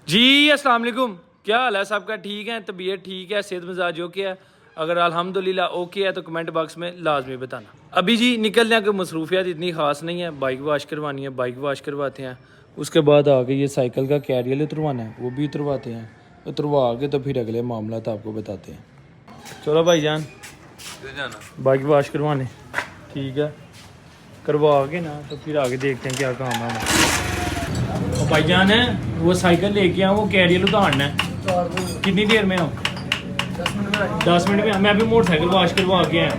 जी अस्सलाम वालेकुम, क्या हाल है सबका? ठीक है, तबीयत ठीक है, सेहत मिजाज ओके है? अगर अल्हम्दुलिल्लाह ओके है तो कमेंट बॉक्स में लाजमी बताना। अभी जी निकलने की मसरूफियात इतनी ख़ास नहीं है, बाइक वॉश करवानी है, बाइक वॉश करवाते हैं। उसके बाद आगे ये साइकिल का कैरियर उतरवाना है, वो भी उतरवाते हैं। उतरवा के तो फिर अगले मामला तो आपको बताते हैं। चलो भाईजान बाइक वॉश करवाने, ठीक है, करवा के ना तो फिर आगे देखते हैं क्या काम है हमें। और भाईजान है वो साइकिल लेके आऊँ, वो कैरियर उतारना है। कितनी देर में हो? 10 मिनट में। मैं अभी मोटरसाइकिल वॉश करवा के आया।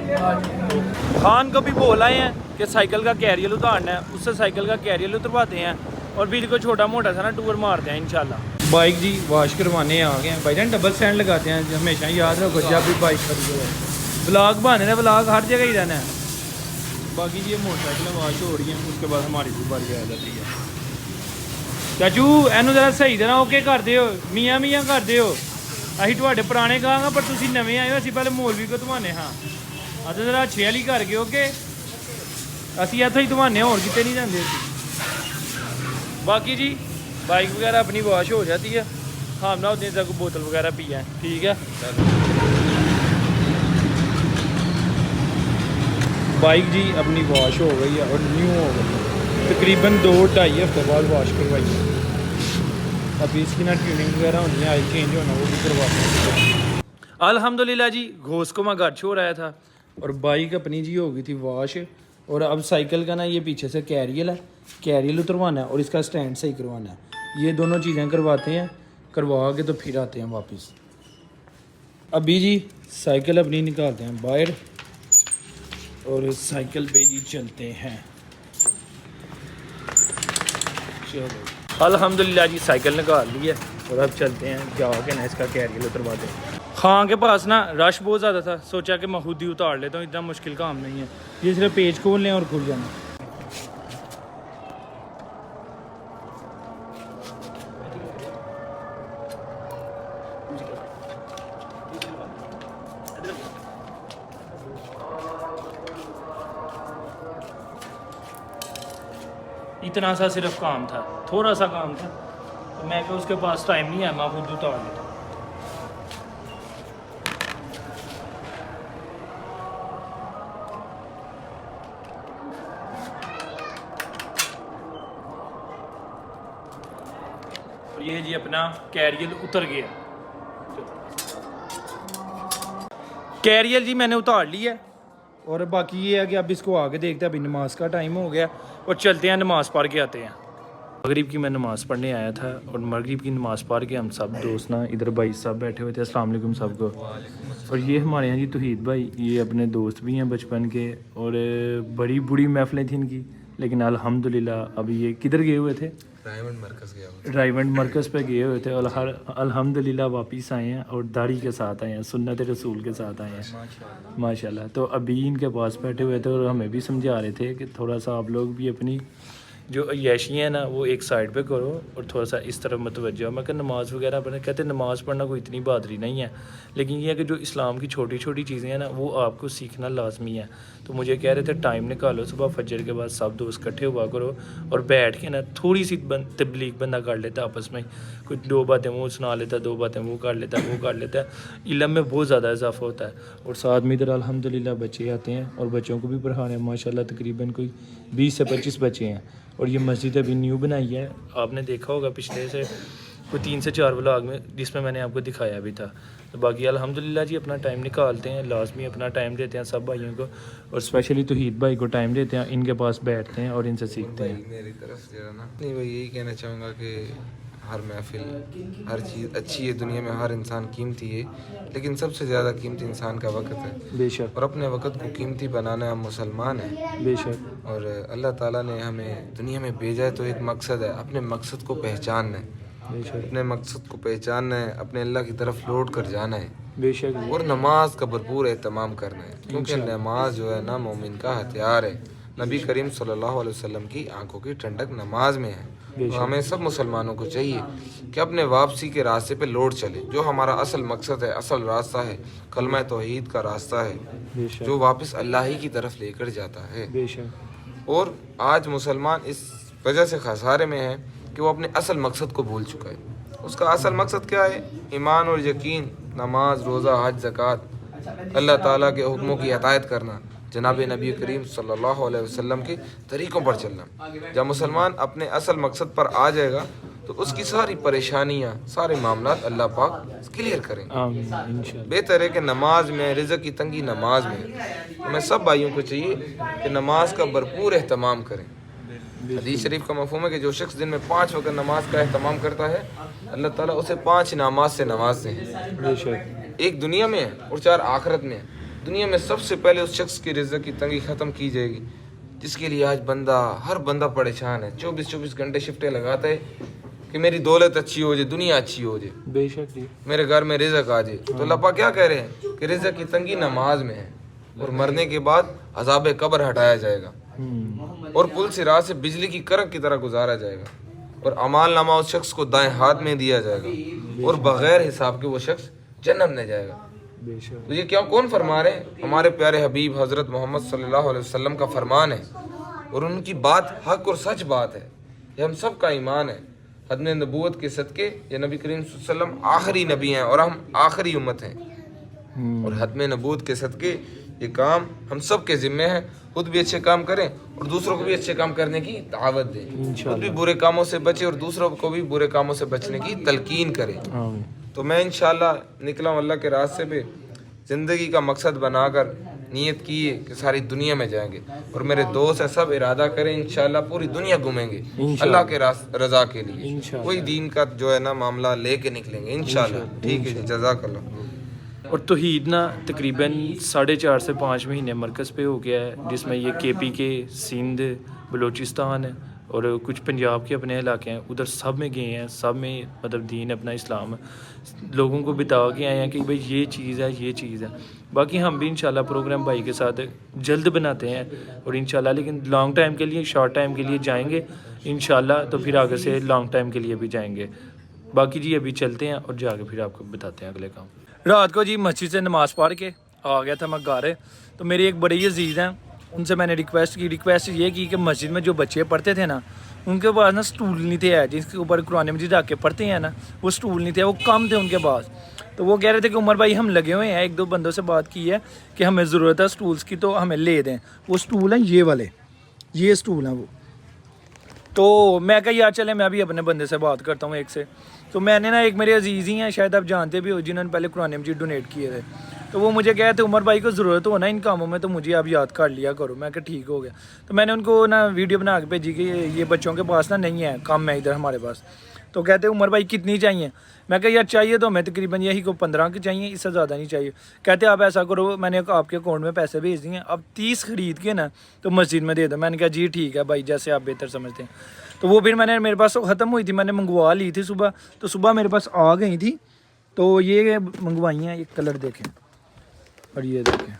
खान को भी बोल आए हैं कि साइकिल का कैरियर उतारना है, उससे साइकिल का कैरियर उतरवाते हैं और फिर को छोटा मोटा सा ना टूर मारते हैं इंशाल्लाह। बाइक जी वॉश करवाने आ गए हैं भाईजान, डबल स्टैंड लगाते हैं हमेशा, याद रखो जब भी बाइक खरीदो। ब्लॉग बने ना, ब्लॉग हर जगह ही रहना है। बाकी ये मोटरसाइकिल वॉश हो रही हैं, उसके बाद हमारी भी बारी आ जाती है। चाचू एनू जरा सही तरह ओके कर दियो, मियाँ मियाँ कर दियो। ਅਸੀਂ ਤੁਹਾਡੇ ਪੁਰਾਣੇ ਗਾਹਾਂ ਪਰ ਤੁਸੀਂ ਨਵੇਂ ਆਏ ਹੋ, ਅਸੀਂ ਪਹਿਲੇ ਮੌਲਵੀ ਕੋ ਧਵਾਨੇ ਹਾਂ। ਅੱਜ ਜਰਾ ਅੱਛੇ ਵਾਲੀ ਕਰ ਗਏ ਓਕੇ, ਅਸੀਂ ਇੱਥੋਂ ਹੀ ਧਵਾਨੇ, ਹੋਰ ਕਿਤੇ नहीं ਜਾਂਦੇ ਅਸੀਂ। बाकी जी बाइक वगैरह अपनी वॉश हो जाती है, हम ना उतनी तक बोतल वगैरह पी है, ठीक है। बाइक जी अपनी वॉश हो गई है और न्यू हो गई है, तकरीबन 2-2.5 हफ्ते बाद वॉश करवाई है। अभी इसकी ना ट्यूनिंग वगैरह होनी है, ऑयल चेंज होना, वो भी करवाते हैं। अल्हम्दुलिल्लाह जी घोष को मैं घर छोड़ आया था और बाइक अपनी जी हो गई थी वॉश। और अब साइकिल का ना ये पीछे से कैरियल है, कैरियल उतरवाना है और इसका स्टैंड सही करवाना है। ये दोनों चीज़ें करवाते हैं, करवा के तो फिर आते हैं वापस। अभी जी साइकिल अपनी निकालते हैं बाहर और साइकिल पे जी चलते हैं। चलो अल्हम्दुलिल्लाह जी साइकिल निकाल ली है और अब चलते हैं जाके ना इसका कैरियर उतरवाते हैं। खां के पास ना रश बहुत ज़्यादा था, सोचा कि मैं खुद ही उतार लेता हूँ, इतना मुश्किल काम नहीं है। ये सिर्फ पेज खोल लें और खुल जाना। इतना सा सिर्फ काम था, थोड़ा सा काम था, तो मैं कि उसके पास टाइम नहीं है, मैं खुद उतार लेता। और ये जी अपना कैरियर उतर गया। कैरियर जी मैंने उतार लिया है और बाकी ये है कि अब इसको आगे देखते हैं। अभी नमाज का टाइम हो गया और चलते हैं नमाज़ पढ़ के आते हैं। मगरिब की मैं नमाज़ पढ़ने आया था और मगरिब की नमाज़ पढ़ के हम सब दोस्त ना इधर भाई साहब बैठे हुए थे। अस्सलाम वालेकुम सबको। और ये हमारे यहाँ जी तौहीद भाई, ये अपने दोस्त भी हैं बचपन के और बड़ी बुरी महफिलें थी इनकी, लेकिन अल्हम्दुलिल्लाह अभी ये किधर गए हुए थे? रायवंड मरकज़ पे गए हुए थे और अल्हम्दुलिल्लाह वापस आए हैं और दाढ़ी के साथ आए हैं, सुन्नत रसूल के साथ आए हैं माशाल्लाह। तो अभी इनके पास बैठे हुए थे और हमें भी समझा रहे थे कि थोड़ा सा आप लोग भी अपनी जो अय्याशी है ना वो एक साइड पे करो और थोड़ा सा इस तरफ मतवज्जो। मैं कहता नमाज़ वगैरह पढ़ने, कहते नमाज़ पढ़ना कोई इतनी बहादुरी नहीं है, लेकिन ये है कि जो इस्लाम की छोटी छोटी चीज़ें हैं ना वो आपको सीखना लाजमी है। तो मुझे कह रहे थे टाइम निकालो, सुबह फजर के बाद सब दोस्त इकट्ठे हुआ करो और बैठ के ना थोड़ी सी तबलीग बंदा कर लेता आपस में, कुछ 2 बातें वो सुना लेता, 2 बातें वो कर लेता, वो कर लेता है, इल्म में बहुत ज़्यादा इजाफा होता है। और साथ में इधर अल्हम्दुलिल्लाह बच्चे आते हैं और बच्चों को भी पढ़ा रहे हैं माशाल्लाह, तकरीबन कोई 20 से 25 बच्चे हैं। और ये मस्जिद अभी न्यू बनाई है, आपने देखा होगा पिछले से कोई 3 से 4 व्लॉग में, जिसमें मैंने आपको दिखाया भी था। तो बाकी अल्हम्दुलिल्लाह जी अपना टाइम निकालते हैं, लाजमी अपना टाइम देते हैं सब भाइयों को और स्पेशली तौहीद भाई को टाइम देते हैं, इनके पास बैठते हैं और इनसे सीखते हैं। मेरी तरफ से ना नहीं, मैं यही कहना चाहूँगा कि हर महफिल, हर चीज़ अच्छी है दुनिया में, हर इंसान कीमती है, लेकिन सबसे ज़्यादा कीमती इंसान का वक़्त है। बेशक। और अपने वक़्त को कीमती बनाना, हम मुसलमान हैं। बेशक। और अल्लाह ताला ने हमें दुनिया में भेजा है तो एक मकसद है, अपने मकसद को पहचानना है। बेशक। अपने मकसद को पहचानना है, अपने अल्लाह की तरफ लौट कर जाना है बेशक। और नमाज का भरपूर एहतमाम करना है, क्योंकि नमाज जो है ना मोमिन का हथियार है। नबी करीम सल्लल्लाहु अलैहि वसल्लम की आंखों की ठंडक नमाज में है। तो हमें सब मुसलमानों को चाहिए कि अपने वापसी के रास्ते पे लौट चले, जो हमारा असल मकसद है, असल रास्ता है, कलमा तौहीद का रास्ता है, जो वापस अल्लाह ही की तरफ लेकर जाता है। बेशक। और आज मुसलमान इस वजह से खसारे में है कि वो अपने असल मकसद को भूल चुका है उसका असल मकसद क्या है? ईमान और यकीन, नमाज, रोज़ा, हज, ज़कात, अल्लाह ताला के हुक्मों की हदायत करना, जनाब नबी करीम सल्लल्लाहु अलैहि वसल्लम के तरीक़ों पर चलना। जब मुसलमान अपने असल मकसद पर आ जाएगा तो उसकी सारी परेशानियाँ, सारे मामलात अल्लाह पाक क्लियर करेंगे। आमीन इंशाल्लाह। बेहतर है कि नमाज में, रिज़्क़ की तंगी नमाज में, हमें सब भाइयों को चाहिए कि नमाज का भरपूर एहतमाम करें। हदीस शरीफ का मफ़हूम है कि जो शख्स दिन में 5 वक्त नमाज का एहतमाम करता है, अल्लाह ताला उसे 5 इनामात से नवाजते हैं। बेशक। एक दुनिया में है और 4 आखिरत में है। दुनिया में सबसे पहले उस शख्स की रिज़्क़ की तंगी ख़त्म की जाएगी जिसके लिए आज हर बंदा परेशान है। 24-24 घंटे शिफ्टें लगाता है कि मेरी दौलत अच्छी हो जाए, दुनिया अच्छी हो जाए, बेशक जी। मेरे घर में रिज़्क़ आ जाए। तो अल्लाह पाक क्या कह रहे हैं कि रिज़्क़ की तंगी नमाज में है और मरने के बाद अज़ाब कब्र हटाया जाएगा और पुल सिरात से बिजली की करक की तरह गुजारा जाएगा और अमाल नामा उस शख्स को दाएं हाथ में दिया जाएगा और बग़ैर हिसाब के वो शख्स जन्नत में जाएगा। तो ये क्या कौन फरमा रहे हैं? हमारे प्यारे हबीब हज़रत मोहम्मद सल्लल्लाहु अलैहि वसल्लम का फरमान है और उनकी बात हक और सच बात है। ये हम सब का ईमान है। खत्म नबूवत के सदके ये नबी करीम सल्लल्लाहु अलैहि वसल्लम आखिरी नबी हैं और हम आखिरी उम्मत हैं और खत्म नबूवत के सदके ये काम हम सब के ज़िम्मे है। खुद भी अच्छे काम करें और दूसरों को भी अच्छे काम करने की दावत दें। खुद भी बुरे कामों से बचें और दूसरों को भी बुरे कामों से बचने की तलकीन करें। तो मैं इंशाल्लाह निकला हूँ अल्लाह के रास्ते पे, ज़िंदगी का मकसद बनाकर नीयत की है कि सारी दुनिया में जाएंगे और मेरे दोस्त हैं, सब इरादा करें इंशाल्लाह पूरी दुनिया घूमेंगे अल्लाह के रज़ा के लिए। कोई दीन का जो है ना मामला लेके निकलेंगे इंशाल्लाह। ठीक है जी, जज़ाकल्लाह। और तौहीद ना तकरीबन 4.5 से 5 महीने मरकज़ पे हो गया है, जिसमें ये केपी के, सिंध, बलूचिस्तान और कुछ पंजाब के अपने इलाके हैं, उधर सब में गए हैं। सब में मतलब दीन अपना इस्लाम लोगों को बता के आए हैं कि भाई ये चीज़ है, ये चीज़ है। बाकी हम भी इंशाल्लाह प्रोग्राम भाई के साथ जल्द बनाते हैं और इंशाल्लाह, लेकिन लॉन्ग टाइम के लिए, शॉर्ट टाइम के लिए जाएंगे इंशाल्लाह, तो फिर आगे से लॉन्ग टाइम के लिए भी जाएंगे। बाकी जी अभी चलते हैं और जाके फिर आपको बताते हैं अगले काम। रात को जी मस्जिद से नमाज़ पढ़ के आ गया था मैं घर, तो मेरे एक बड़े अजीज़ हैं, उनसे मैंने रिक्वेस्ट ये की कि मस्जिद में जो बच्चे पढ़ते थे ना, उनके पास ना स्टूल नहीं थे, जिसके ऊपर कुरान मजीद रख के पढ़ते हैं ना, वो स्टूल नहीं थे, वो कम थे उनके पास। तो वो कह रहे थे कि उमर भाई हम लगे हुए हैं, 1-2 बंदों से बात की है कि हमें ज़रूरत है स्टूल्स की, तो हमें ले दें। वो स्टूल हैं ये वाले, ये स्टूल हैं वो। तो मैं कहा यार चले मैं भी अपने बंदे से बात करता हूँ एक से। तो मैंने ना, एक मेरे अजीज़ ही हैं, शायद आप जानते भी हो, जिन्होंने पहले कुरान मजीद डोनेट किए थे, तो वो मुझे कहे थे उमर भाई को ज़रूरत हो ना इन कामों में, तो मुझे आप याद कर लिया करो। मैं कहा ठीक हो गया। तो मैंने उनको ना वीडियो बना के भेजी कि ये बच्चों के पास ना नहीं है, कम है इधर हमारे पास। तो कहते उमर भाई कितनी चाहिए? मैं कहा यार चाहिए तो हमें तकरीबन यही को 15 की चाहिए, इससे ज़्यादा नहीं चाहिए। कहते आप ऐसा करो, मैंने आपके अकाउंट में पैसे भेज दिए, अब 30 ख़रीद के ना तो मस्जिद में दे दो। मैंने कहा जी ठीक है भाई, जैसे आप बेहतर समझते हैं। तो वो फिर मेरे पास ख़त्म हुई थी, मैंने मंगवा ली थी सुबह, तो सुबह मेरे पास आ गई थी। तो ये मंगवाई हैं, ये कलर देखें और ये देखें,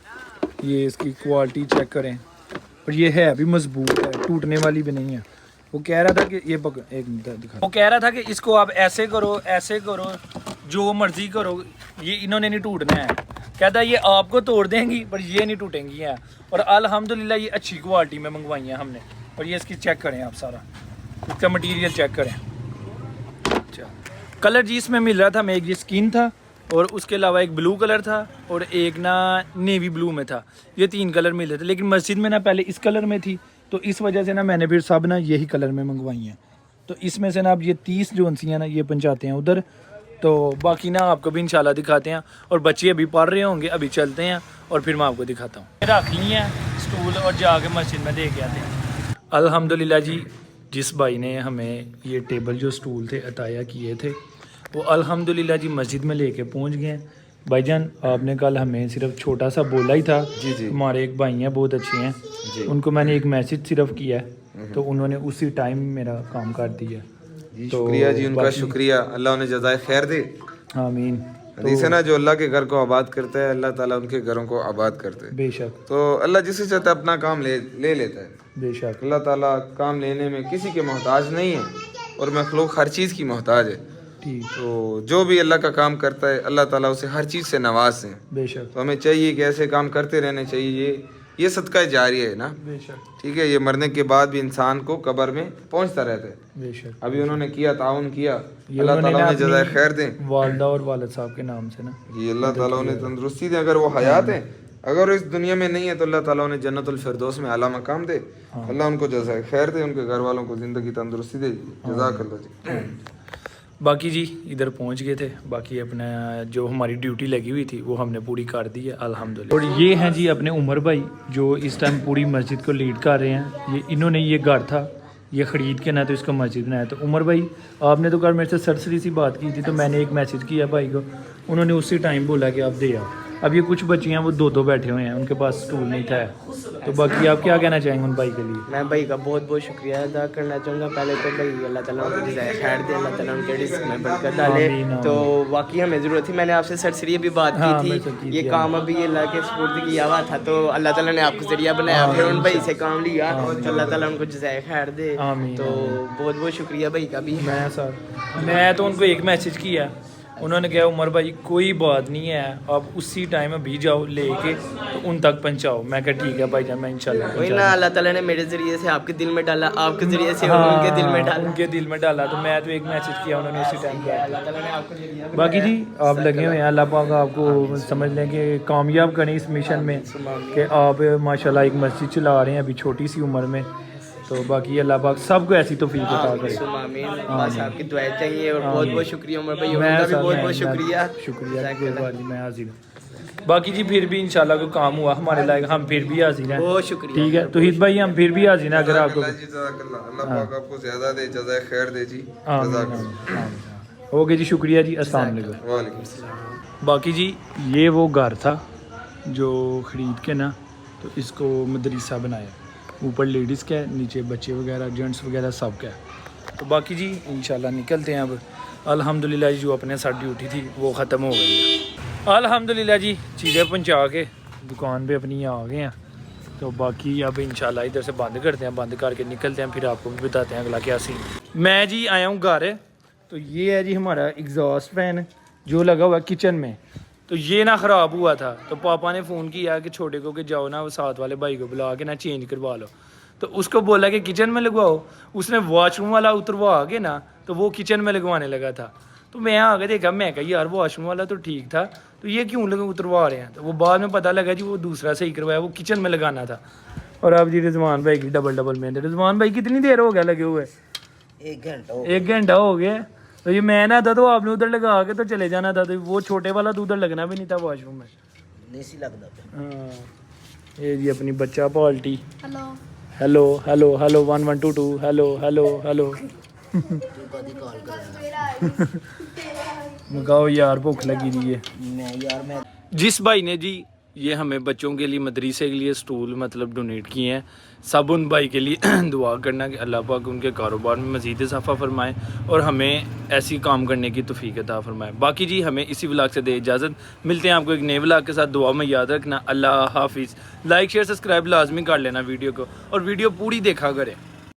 ये इसकी क्वालिटी चेक करें, और ये है भी मजबूत है, टूटने वाली भी नहीं है। वो कह रहा था कि ये एक दिखा, वो कह रहा था कि इसको आप ऐसे करो, ऐसे करो, जो मर्जी करो, ये इन्होंने नहीं टूटना है। कहता है ये आपको तोड़ देंगी पर ये नहीं टूटेंगी हैं। और अल्हम्दुलिल्लाह ये अच्छी क्वालिटी में मंगवाई हैं हमने। और ये इसकी चेक करें आप, सारा इसका मटीरियल चेक करें। अच्छा कलर जी इसमें मिल रहा था, मैं एक ये स्किन था और उसके अलावा एक ब्लू कलर था और एक ना नेवी ब्लू में था। ये 3 कलर मिल रहे थे, लेकिन मस्जिद में ना पहले इस कलर में थी, तो इस वजह से ना मैंने फिर सब ना यही कलर में मंगवाई हैं। तो इसमें से ना अब ये 30 जो हैं ना ये पहुँचाते हैं उधर। तो बाकी ना आपको भी इंशाल्लाह दिखाते हैं। और बच्चे अभी पढ़ रहे होंगे, अभी चलते हैं और फिर मैं आपको दिखाता हूँ। रख ली हैं स्टूल और जाके मस्जिद में दे के आते हैं। अल्हम्दुलिल्लाह जी, जिस भाई ने हमें ये टेबल जो स्टूल थे अताया किए थे, वो अल्हम्दुलिल्लाह जी मस्जिद में लेके पहुंच गए हैं। भाईजान आपने कल हमें सिर्फ छोटा सा बोला ही था। जी जी, हमारे एक भाई हैं बहुत अच्छे हैं जी, उनको मैंने एक मैसेज सिर्फ किया है, तो उन्होंने उसी टाइम मेरा काम कर दिया। जी तो शुक्रिया जी, उनका शुक्रिया, अल्लाह उन्हें जज़ाए खैर दे। आमीन। हदीस है ना, जो अल्लाह के घर को आबाद करता है अल्लाह ताला उनके घरों को आबाद करते हैं। बेशक, तो अल्लाह जिसे चाहता है अपना काम ले लेता है। बेशक, अल्लाह ताला काम लेने में किसी के मोहताज नहीं है और मखलूक हर चीज़ की मोहताज है। ठीक, तो जो भी अल्लाह का काम करता है अल्लाह ताला उसे हर चीज़ से नवाजते हैं। बेशक, तो हमें चाहिए कि ऐसे काम करते रहने चाहिए ये सदका जारिया है ना, बेशक ठीक है। ये मरने के बाद भी इंसान को कब्र में पहुंचता रहता है। बेशक। अभी उन्होंने किया, ताउन किया, ये अल्लाह उन्होंने ताला ना उन्हें जज़ाए अपनी खैर दें। वालदा और वालिद साहब के नाम से ना ये अल्लाह ताला उन्हें तंदुरुस्ती दे। अगर वो हयात है, अगर वो इस दुनिया में नहीं है, तो अल्लाह ताला उन्हें जन्नतुल फिरदौस में आला मकाम दे। अल्लाह उनको जज़ाए खैर दे, उनके घर वालों को ज़िंदगी तंदुरुस्ती दे। जज़ाकल्लाह जी। बाकी जी इधर पहुंच गए थे। बाकी अपना जो हमारी ड्यूटी लगी हुई थी वो हमने पूरी कर दी है अल्हम्दुलिल्लाह। और ये हैं जी अपने उमर भाई जो इस टाइम पूरी मस्जिद को लीड कर रहे हैं। ये इन्होंने ये घर था ये ख़रीद के ना तो इसको मस्जिद बनाया। तो उमर भाई आपने तो कल मेरे से सरसरी सी बात की थी, तो मैंने एक मैसेज किया भाई को, उन्होंने उसी टाइम बोला कि आप दे आओ। अब ये कुछ बच्चियाँ वो दो बैठे हुए हैं, उनके पास स्टूल नहीं था। तो बाकी आप क्या कहना चाहेंगे उन भाई के लिए? मैं भाई का बहुत बहुत शुक्रिया अदा करना चाहूँगा। पहले तो भाई अल्लाह ताला उनको जज़ाए खैर दे, अल्लाह ताला उनके रिस्क में बरकत डाले। आमीन, तो वाकई हमें ज़रूरत थी, मैंने आपसे सरसरी भी बात हाँ, की मेरे से थी। की ये थी, काम अभी अल्लाह के सुपुर्द किया हुआ था, तो अल्लाह ताला ने आपको ज़रिया बनाया, फिर उन भाई से काम लिया, तो अल्लाह ताला उनको जज़ाए खैर दे। आमीन, तो बहुत बहुत शुक्रिया भाई का भी। मैं तो उनको एक मैसेज किया, उन्होंने कहा उमर भाई कोई बात नहीं है, आप उसी टाइम अभी जाओ लेके तो उन तक पहुंचाओ। मैं कहा ठीक है भाईजान, मैं इंशाल्लाह वही ना, अल्लाह ताला ने मेरे ज़रिए से आपके दिल में डाला, आपके ज़रिए से हाँ, उनके दिल में डाला। उनके दिल में डाला। तो मैं तो एक मैसेज किया, उन्होंने उसी टाइम किया। अल्लाह ताला ने आपको ज़रिया बाकी जी आप लगे हुए हैं, अल्लाह पाक आपको समझ लें कि कामयाब करें इस मिशन में कि आप माशाल्लाह एक मस्जिद चला रहे हैं अभी छोटी सी उम्र में। तो बाकी अल्लाह पाक सबको ऐसी तौफीक अता करे। बस आपकी दुआएं चाहिए और बहुत बहुत शुक्रिया उमर भाई, मैं उनका भी बहुत बहुत शुक्रिया। शुक्रिया कोई बात नहीं, मैं हाजिर हूँ। बाकी जी फिर भी इंशाल्लाह कोई काम हुआ हमारे लायक हम फिर भी हाजिर हैं। बहुत शुक्रिया। ठीक है तौहीद भाई, हम फिर भी हाजिर हैं अगर आपको। अल्लाह पाक आपको ज़्यादा दे, जज़ाए खैर दे जी। ओके जी, शुक्रिया जी, अस्सलाम वालेकुम। वालेकुम अस्सलाम। बाकी जी ये वो घर था जो ख़रीद के ना तो इसको मदरसा बनाया। ऊपर लेडीज़ का है, नीचे बच्चे वगैरह जेंट्स वगैरह सब का है। तो बाकी जी इंशाल्लाह निकलते हैं अब। अल्हम्दुलिल्लाह जी जो अपने साथ ड्यूटी थी वो ख़त्म हो गई है। अल्हम्दुलिल्लाह जी चीज़ें पहुंचा के दुकान पे अपनी आ गए हैं। तो बाकी अब इंशाल्लाह इधर से बंद करते हैं, बंद करके निकलते हैं, फिर आपको भी बताते हैं अगला क्या सीन। मैं जी आया हूँ घर, तो ये है जी हमारा एग्जॉस्ट फैन जो लगा हुआ है किचन में। तो ये ना ख़राब हुआ था, तो पापा ने फ़ोन किया कि छोटे को कि जाओ ना वो साथ वाले भाई को बुला के ना चेंज करवा लो। तो उसको बोला कि किचन में लगवाओ, उसने वॉशरूम वाला उतरवा के ना तो वो किचन में लगवाने लगा था। तो मैं आगे देखा, मैं कहा यार वॉशरूम वाला तो ठीक था, तो ये क्यों उतरवा रहे हैं? तो वो बाद में पता लगा जी वो दूसरा सही करवाया, वो किचन में लगाना था। और अब जी रिजवान भाई की डबल मेहनत। रिजवान भाई कितनी देर हो गया लगे हुए? 1 घंटा हो गया। तो ये मैं ना था तो आपने उधर लगा के तो चले जाना था, तो वो छोटे वाला तो उधर लगना भी नहीं था वॉशरूम में। हाँ ये जी अपनी बच्चा party. Hello hello hello 1 1 2 2 hello hello hello. मगाओ यार भूख लगी रही है। जिस भाई ने जी ये हमें बच्चों के लिए मदरसे के लिए स्टूल मतलब डोनेट किए हैं, सब उन भाई के लिए दुआ करना कि अल्लाह पाक उनके कारोबार में मज़ीद इजाफा फरमाए और हमें ऐसी काम करने की तौफीक अता फरमाए। बाकी जी हमें इसी व्लॉग से दे इजाज़त, मिलते हैं आपको एक नए व्लॉग के साथ। दुआ में याद रखना। अल्लाह हाफिज़। लाइक शेयर सब्सक्राइब लाजमी कर लेना वीडियो को, और वीडियो पूरी देखा करें।